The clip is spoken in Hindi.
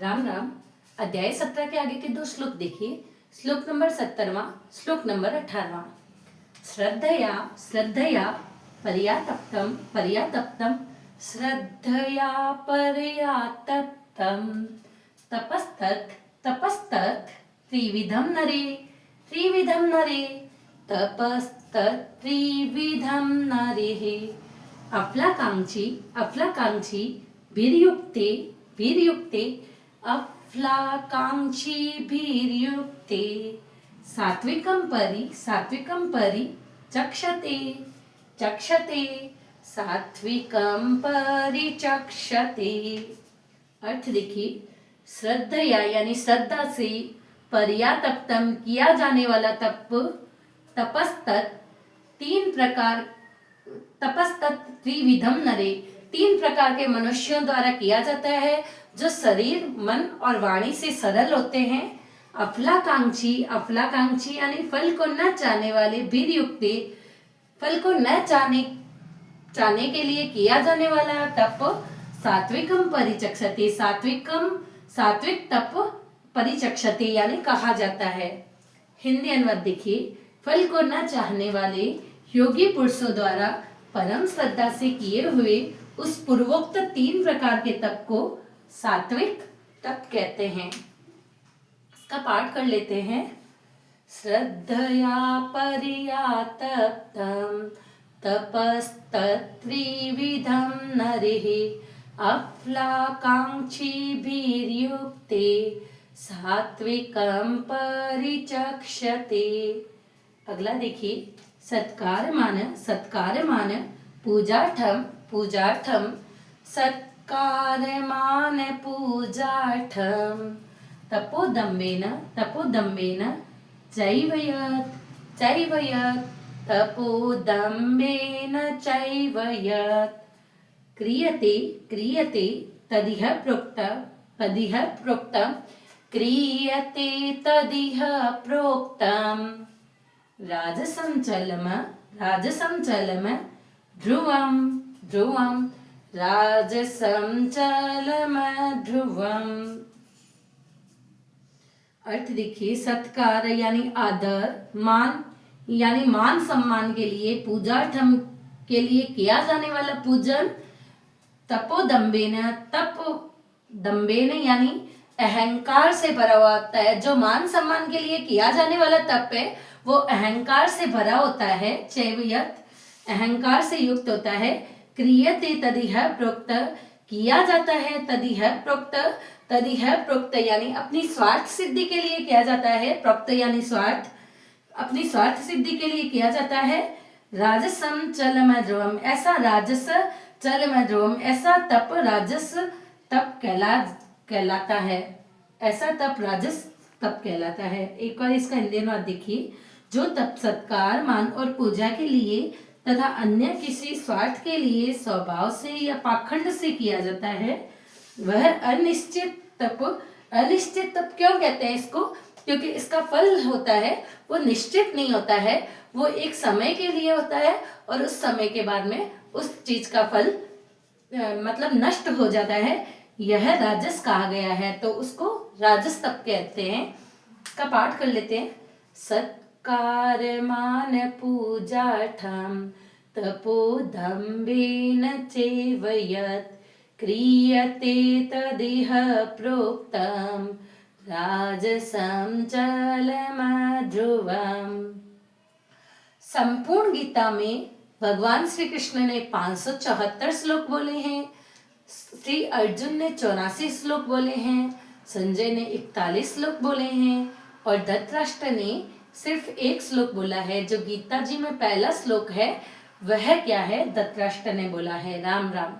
राम राम। अध्याय 17 के आगे के दो श्लोक देखिए। श्लोक नंबर 17वां, श्लोक नंबर 18वां। श्रद्धया श्रद्धया पर्यातप्तम पर्यातप्तम श्रद्धया पर्यातप्तम तपस्तत् तपस्तत् त्रिविधम नरे त्रिविधम नरे तपस्तत् त्रिविधम नरे। अफलाकांक्षी भीर्युक्ते भीर्युक्ते अफलाकांक्षी भीर्युक्ते सात्विकं परि चक्षते चक्षते सात्विकं परिचक्षते। अर्थ देखिए, श्रद्धया यानी श्रद्धा से, पर्यातप्तम किया जाने वाला तप, तपस्तत् तीन प्रकार, तपस्तत् त्रिविधम नरे तीन प्रकार के मनुष्यों द्वारा किया जाता है जो शरीर मन और वाणी से सरल होते हैं। अफलाकांक्षी यानी फल को न चाहने वाले, भीर्युक्ते फल को न चाहने के लिए किया जाने वाला तप, सात्विकम परिचक्षते सात्विक तप परिचक्षते यानी कहा जाता है। हिंदी अनुवाद देखिए, फल को न चाहने वाले योगी पुरुषों द्वारा परम श्रद्धा से किए हुए उस पूर्वोक्त तीन प्रकार के तप को सात्विक तप कहते हैं। इसका पाठ कर लेते हैं। श्रद्धया पर्यातप्तम तपस्तत्त्रिविधं नरेः अफलाकांक्षी भीर्युक्ते सात्विकं परिचक्षते। अगला देखिए, सत्कारमान पूजार्थम सत्कारमान पूजार्थम तपोदम्बेन चैव यत् तपोदम्बेन चैव यत् क्रियते तदिह प्रोक्तम् राजसं चलम ध्रुवं राजसं चलम ध्रुवम। अर्थ देखिए, सत्कार यानी आदर, मान यानी मान सम्मान के लिए, पूजार्थम के लिए किया जाने वाला पूजन, तपोदम्बेन यानी अहंकार से भरा हुआ होता है। जो मान सम्मान के लिए किया जाने वाला तप है वो अहंकार से भरा होता है। चैवयत् अहंकार से युक्त होता है। क्रियते तदिह प्रोक्त किया जाता है। तदिह प्रोक्त यानी अपनी स्वार्थ सिद्धि के लिए किया जाता है। प्रोक्त यानी स्वार्थ, अपनी स्वार्थ सिद्धि के लिए किया जाता है। राजसम चलम ध्रुवम ऐसा राजस चलम ध्रुवम ऐसा तप राजस तप कहलाता है। ऐसा तप राजस तप कहलाता है। एक बार इसका हिंदी अनुवाद देखिए। जो तप सत्कार, मान और पूजा के लिए तथा अन्य किसी स्वार्थ के लिए स्वभाव से या पाखंड से किया जाता है वह अनिश्चित तप क्यों कहते हैं इसको? क्योंकि इसका फल होता है वो निश्चित नहीं होता है, वो एक समय के लिए होता है और उस समय के बाद में उस चीज का फल मतलब नष्ट हो जाता है। यह राजस कहा गया है तो उसको राजस तप कहते हैं। इसका पाठ कर लेते हैं। सत्कारमान पूजार्थम तपोदम्बेन चैव यत् क्रियते तदिह प्रोक्तम् राजसं चलम ध्रुवम्। संपूर्ण गीता में भगवान श्री कृष्ण ने 574 श्लोक बोले हैं, श्री अर्जुन ने 84 श्लोक बोले हैं, संजय ने 41 श्लोक बोले हैं और धृतराष्ट्र ने सिर्फ एक श्लोक बोला है। जो गीता जी में पहला श्लोक है वह क्या है? धृतराष्ट्र ने बोला है। राम राम।